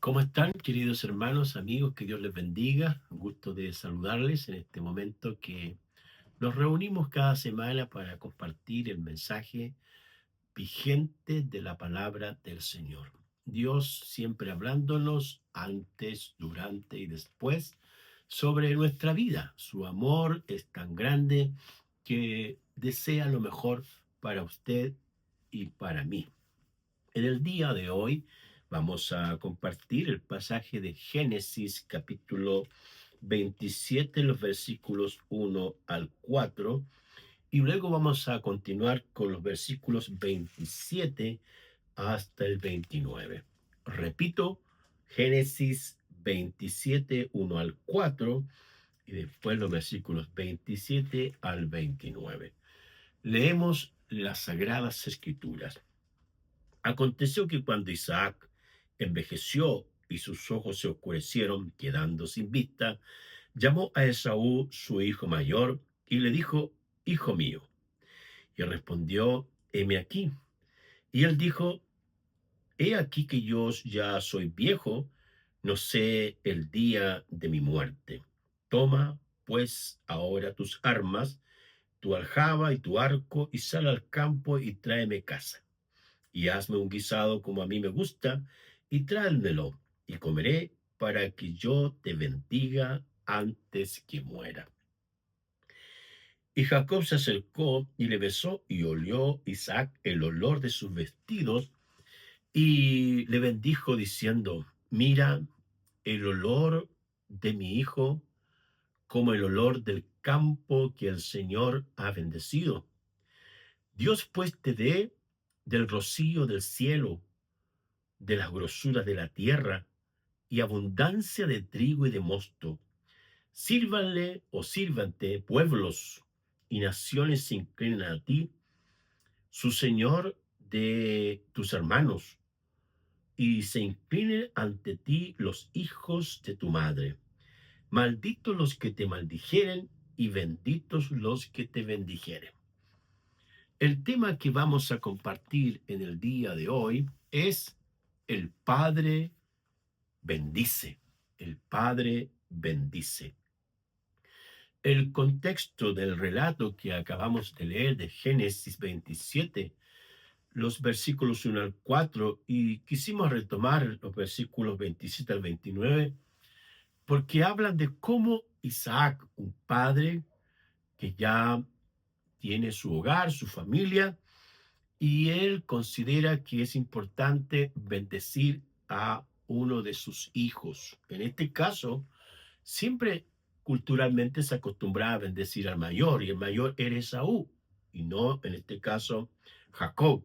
¿Cómo están, queridos hermanos, amigos? Que Dios les bendiga. Un gusto de saludarles en este momento que nos reunimos cada semana para compartir el mensaje vigente de la palabra del Señor. Dios siempre hablándonos antes, durante y después sobre nuestra vida. Su amor es tan grande que desea lo mejor para usted y para mí. En el día de hoy vamos a compartir el pasaje de Génesis capítulo 27, los versículos 1 al 4, y luego vamos a continuar con los versículos 27 hasta el 29. Repito, Génesis 27, 1 al 4, y después los versículos 27 al 29. Leemos las Sagradas Escrituras. Aconteció que cuando Isaac envejeció y sus ojos se oscurecieron, quedando sin vista, llamó a Esaú, su hijo mayor, y le dijo: Hijo mío. Y respondió: Heme aquí. Y él dijo: He aquí que yo ya soy viejo, no sé el día de mi muerte. Toma, pues, ahora tus armas, tu aljaba y tu arco, y sal al campo y tráeme caza. Y hazme un guisado como a mí me gusta, y tráemelo, y comeré, para que yo te bendiga antes que muera. Y Jacob se acercó y le besó, y olió Isaac el olor de sus vestidos, y le bendijo diciendo: Mira, el olor de mi hijo, como el olor del campo que el Señor ha bendecido. Dios pues te dé del rocío del cielo, de las grosuras de la tierra, y abundancia de trigo y de mosto. Sírvanle o sírvante pueblos, y naciones se inclinen a ti, su Señor de tus hermanos, y se inclinen ante ti los hijos de tu madre. Malditos los que te maldijeren, y benditos los que te bendijeren. El tema que vamos a compartir en el día de hoy es: el Padre bendice. El Padre bendice. El contexto del relato que acabamos de leer de Génesis 27, los versículos 1 al 4, y quisimos retomar los versículos 27 al 29, porque hablan de cómo Isaac, un padre que ya tiene su hogar, su familia, y él considera que es importante bendecir a uno de sus hijos. En este caso, siempre culturalmente se acostumbraba a bendecir al mayor, y el mayor era Esaú, y no, en este caso, Jacob.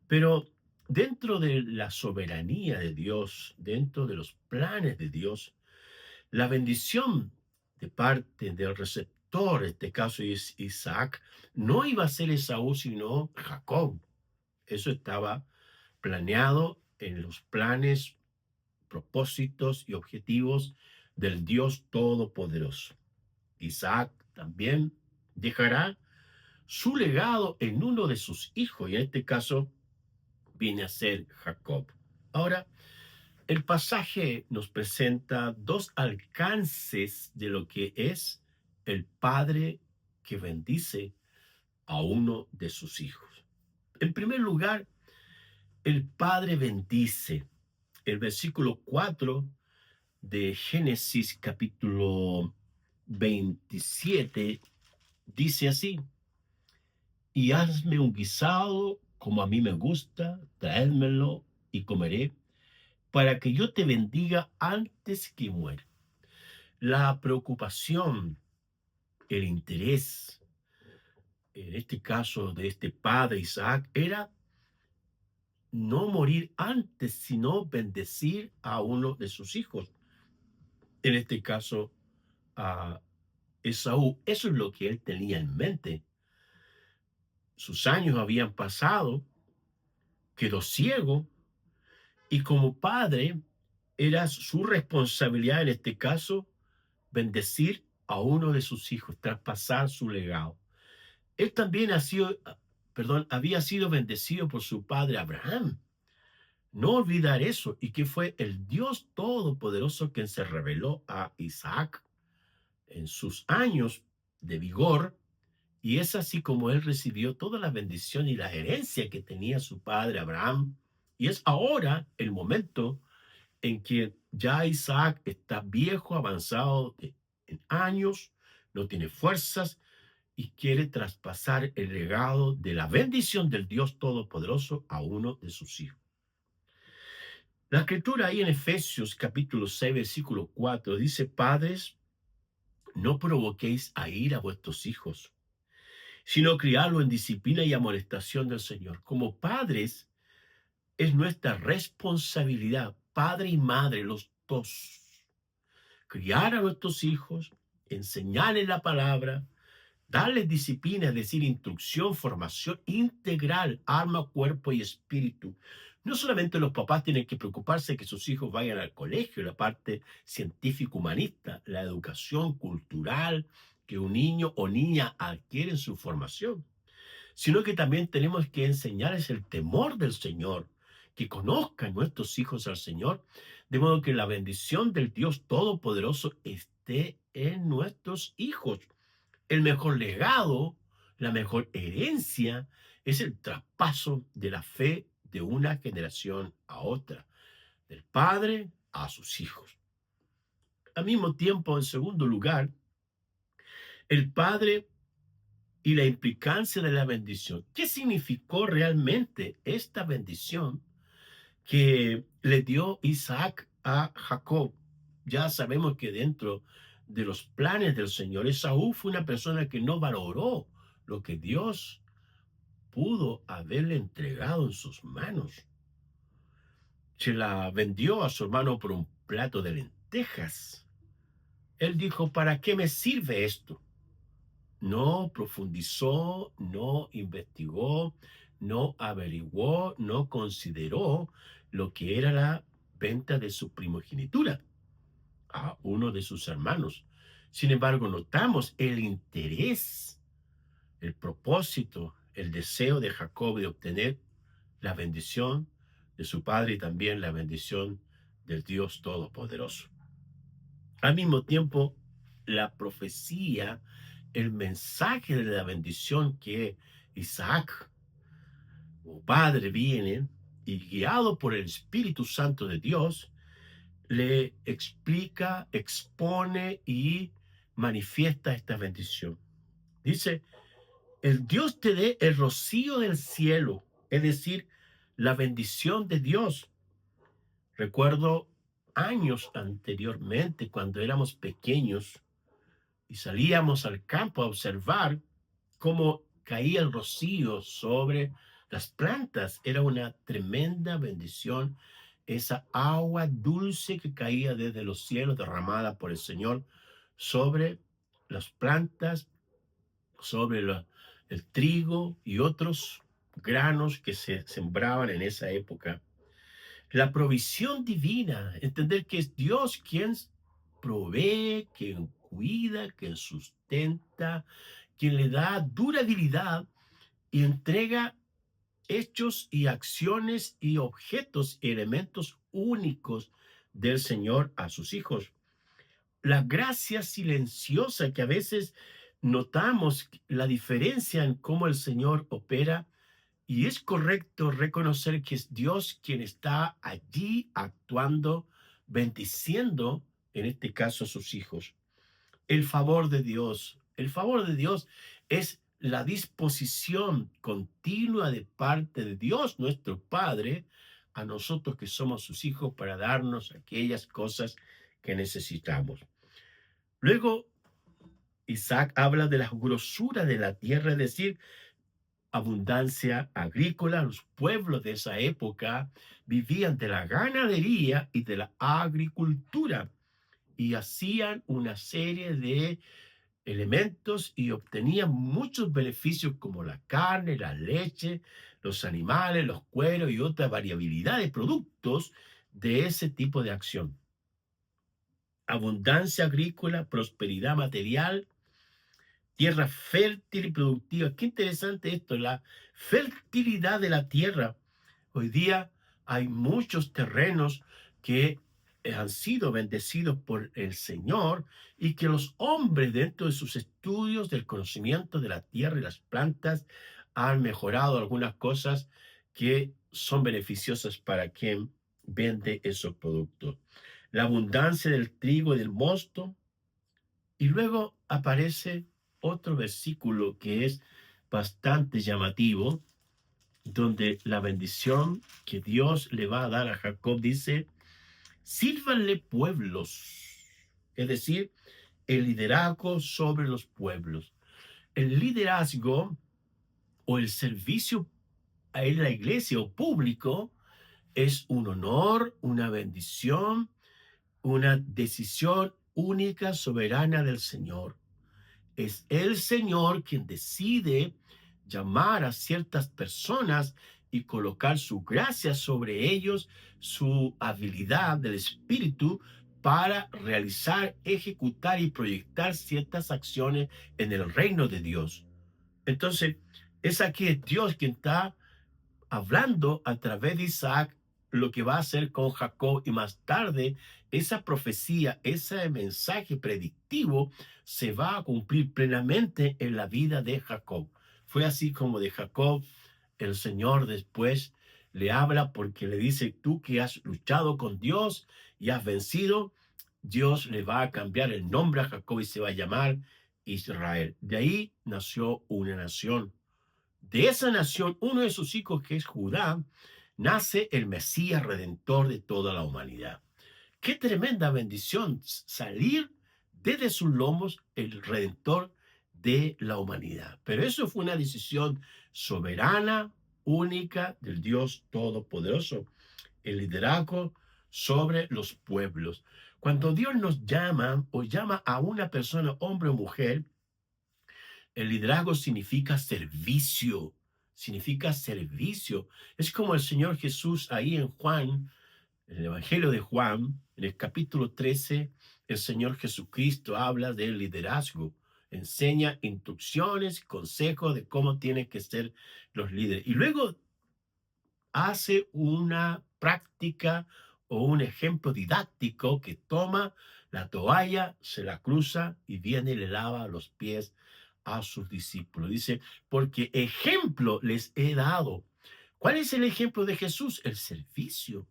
Pero dentro de la soberanía de Dios, dentro de los planes de Dios, la bendición de parte del receptor, en este caso es Isaac, no iba a ser Esaú, sino Jacob. Eso estaba planeado en los planes, propósitos y objetivos del Dios Todopoderoso. Isaac también dejará su legado en uno de sus hijos, y en este caso viene a ser Jacob. Ahora, el pasaje nos presenta dos alcances de lo que es el padre que bendice a uno de sus hijos. En primer lugar, el padre bendice. El versículo 4 de Génesis capítulo 27 dice así: Y hazme un guisado como a mí me gusta, tráemelo y comeré, para que yo te bendiga antes que muera. La preocupación, el interés, en este caso de este padre Isaac, era no morir antes, sino bendecir a uno de sus hijos. En este caso, a Esaú. Eso es lo que él tenía en mente. Sus años habían pasado, quedó ciego, y como padre era su responsabilidad, en este caso, bendecir a uno de sus hijos, traspasar su legado. Él también había sido bendecido por su padre Abraham. No olvidar eso, y que fue el Dios Todopoderoso quien se reveló a Isaac en sus años de vigor, y es así como él recibió toda la bendición y la herencia que tenía su padre Abraham. Y es ahora el momento en que ya Isaac está viejo, avanzado en años, no tiene fuerzas y quiere traspasar el legado de la bendición del Dios Todopoderoso a uno de sus hijos. La escritura ahí en Efesios capítulo 6, versículo 4 dice: Padres, no provoquéis a ira a vuestros hijos, sino criarlo en disciplina y amonestación del Señor. Como padres, es nuestra responsabilidad, padre y madre, los dos, criar a nuestros hijos, enseñarles la palabra, darles disciplina, es decir, instrucción, formación integral, alma, cuerpo y espíritu. No solamente los papás tienen que preocuparse de que sus hijos vayan al colegio, la parte científico-humanista, la educación cultural, que un niño o niña adquieren su formación, sino que también tenemos que enseñarles el temor del Señor, que conozcan nuestros hijos al Señor, de modo que la bendición del Dios Todopoderoso esté en nuestros hijos. El mejor legado, la mejor herencia, es el traspaso de la fe de una generación a otra, del padre a sus hijos. Al mismo tiempo, en segundo lugar, el padre y la implicancia de la bendición. ¿Qué significó realmente esta bendición que le dio Isaac a Jacob? Ya sabemos que dentro de los planes del Señor, Esaú fue una persona que no valoró lo que Dios pudo haberle entregado en sus manos. Se la vendió a su hermano por un plato de lentejas. Él dijo: ¿para qué me sirve esto? No profundizó, no investigó, no averiguó, no consideró lo que era la venta de su primogenitura a uno de sus hermanos. Sin embargo, notamos el interés, el propósito, el deseo de Jacob de obtener la bendición de su padre y también la bendición del Dios Todopoderoso. Al mismo tiempo, la profecía, el mensaje de la bendición que Isaac, como padre, viene y guiado por el Espíritu Santo de Dios, le explica, expone y manifiesta esta bendición. Dice: el Dios te dé el rocío del cielo, es decir, la bendición de Dios. Recuerdo años anteriormente, cuando éramos pequeños y salíamos al campo a observar cómo caía el rocío sobre las plantas. Era una tremenda bendición, esa agua dulce que caía desde los cielos, derramada por el Señor sobre las plantas, sobre el trigo y otros granos que se sembraban en esa época. La provisión divina, entender que es Dios quien provee, quien cuida, quien sustenta, quien le da durabilidad y entrega hechos y acciones y objetos y elementos únicos del Señor a sus hijos. La gracia silenciosa que a veces notamos la diferencia en cómo el Señor opera, y es correcto reconocer que es Dios quien está allí actuando, bendiciendo, en este caso, a sus hijos. El favor de Dios es la disposición continua de parte de Dios, nuestro Padre, a nosotros que somos sus hijos para darnos aquellas cosas que necesitamos. Luego, Isaac habla de la grosura de la tierra, es decir, abundancia agrícola. Los pueblos de esa época vivían de la ganadería y de la agricultura y hacían una serie de elementos y obtenían muchos beneficios como la carne, la leche, los animales, los cueros y otra variabilidad de productos de ese tipo de acción. Abundancia agrícola, prosperidad material, tierra fértil y productiva. Qué interesante esto, la fertilidad de la tierra. Hoy día hay muchos terrenos que han sido bendecidos por el Señor y que los hombres dentro de sus estudios del conocimiento de la tierra y las plantas han mejorado algunas cosas que son beneficiosas para quien vende esos productos. La abundancia del trigo y del mosto. Y luego aparece otro versículo que es bastante llamativo, donde la bendición que Dios le va a dar a Jacob dice: sírvanle pueblos, es decir, el liderazgo sobre los pueblos. El liderazgo o el servicio en la iglesia o público es un honor, una bendición, una decisión única, soberana del Señor. Es el Señor quien decide llamar a ciertas personas y colocar su gracia sobre ellos, su habilidad del Espíritu para realizar, ejecutar y proyectar ciertas acciones en el reino de Dios. Entonces, es aquí Dios quien está hablando a través de Isaac lo que va a hacer con Jacob, y más tarde esa profecía, ese mensaje predictivo se va a cumplir plenamente en la vida de Jacob. Fue así como de Jacob el Señor después le habla, porque le dice: tú que has luchado con Dios y has vencido, Dios le va a cambiar el nombre a Jacob y se va a llamar Israel. De ahí nació una nación. De esa nación, uno de sus hijos, que es Judá, nace el Mesías redentor de toda la humanidad. Qué tremenda bendición salir desde sus lomos el redentor de la humanidad. Pero eso fue una decisión soberana, única del Dios Todopoderoso, el liderazgo sobre los pueblos. Cuando Dios nos llama o llama a una persona, hombre o mujer, el liderazgo significa servicio, significa servicio. Es como el Señor Jesús ahí en Juan, en el Evangelio de Juan, en el capítulo 13, el Señor Jesucristo habla del liderazgo, enseña instrucciones, consejos de cómo tienen que ser los líderes. Y luego hace una práctica o un ejemplo didáctico que toma la toalla, se la cruza y viene y le lava los pies a sus discípulos. Dice: porque ejemplo les he dado. ¿Cuál es el ejemplo de Jesús? El servicio.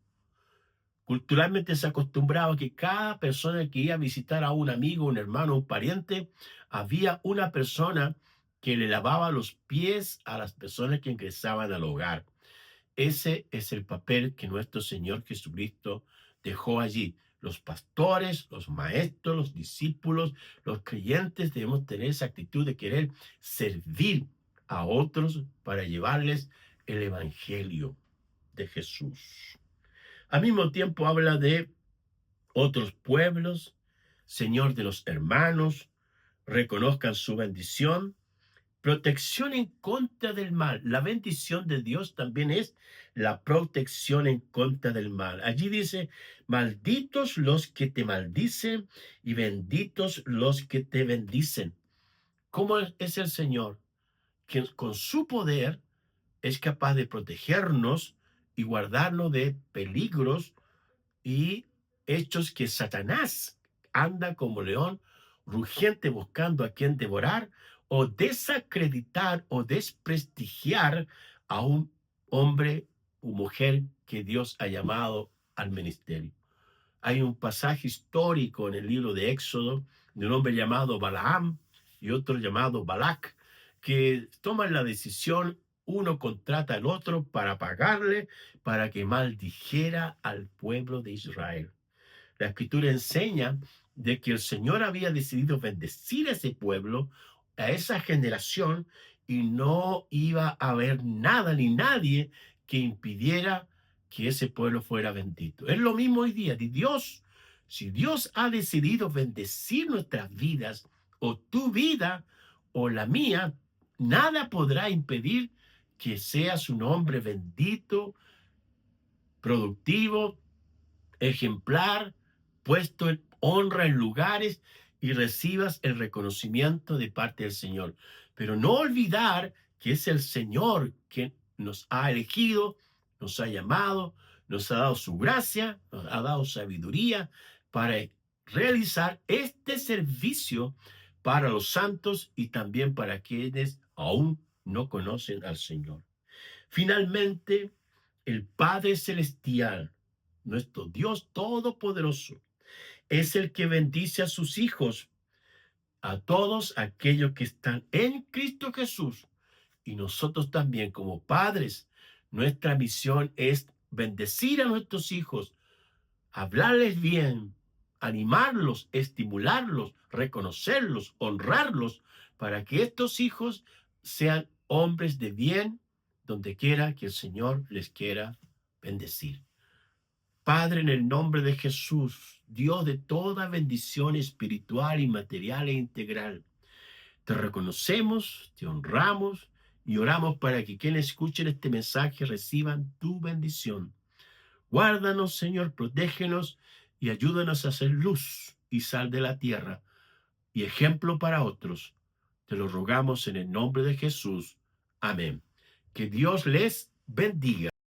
Culturalmente se acostumbraba que cada persona que iba a visitar a un amigo, un hermano, un pariente, había una persona que le lavaba los pies a las personas que ingresaban al hogar. Ese es el papel que nuestro Señor Jesucristo dejó allí. Los pastores, los maestros, los discípulos, los creyentes debemos tener esa actitud de querer servir a otros para llevarles el evangelio de Jesús. Al mismo tiempo habla de otros pueblos, Señor de los hermanos, reconozcan su bendición. Protección en contra del mal. La bendición de Dios también es la protección en contra del mal. Allí dice: malditos los que te maldicen y benditos los que te bendicen. ¿Cómo es el Señor? Que con su poder es capaz de protegernos y guardarnos de peligros y hechos que Satanás anda como león rugiente buscando a quien devorar, o desacreditar o desprestigiar a un hombre o mujer que Dios ha llamado al ministerio. Hay un pasaje histórico en el libro de Éxodo de un hombre llamado Balaam y otro llamado Balac, que toman la decisión, uno contrata al otro para pagarle, para que maldijera al pueblo de Israel. La escritura enseña de que el Señor había decidido bendecir a ese pueblo, a esa generación, y no iba a haber nada ni nadie que impidiera que ese pueblo fuera bendito. Es lo mismo hoy día. Si Dios ha decidido bendecir nuestras vidas, o tu vida o la mía, nada podrá impedir que seas un hombre bendito, productivo, ejemplar, puesto en honra en lugares y recibas el reconocimiento de parte del Señor. Pero no olvidar que es el Señor quien nos ha elegido, nos ha llamado, nos ha dado su gracia, nos ha dado sabiduría para realizar este servicio para los santos y también para quienes aún no conocen al Señor. Finalmente, el Padre Celestial, nuestro Dios Todopoderoso, es el que bendice a sus hijos, a todos aquellos que están en Cristo Jesús. Y nosotros también como padres, nuestra misión es bendecir a nuestros hijos, hablarles bien, animarlos, estimularlos, reconocerlos, honrarlos, para que estos hijos sean hombres de bien donde quiera que el Señor les quiera bendecir. Padre, en el nombre de Jesús, Dios de toda bendición espiritual y material e integral, te reconocemos, te honramos y oramos para que quienes escuchen este mensaje reciban tu bendición. Guárdanos, Señor, protégenos y ayúdanos a ser luz y sal de la tierra y ejemplo para otros. Te lo rogamos en el nombre de Jesús. Amén. Que Dios les bendiga.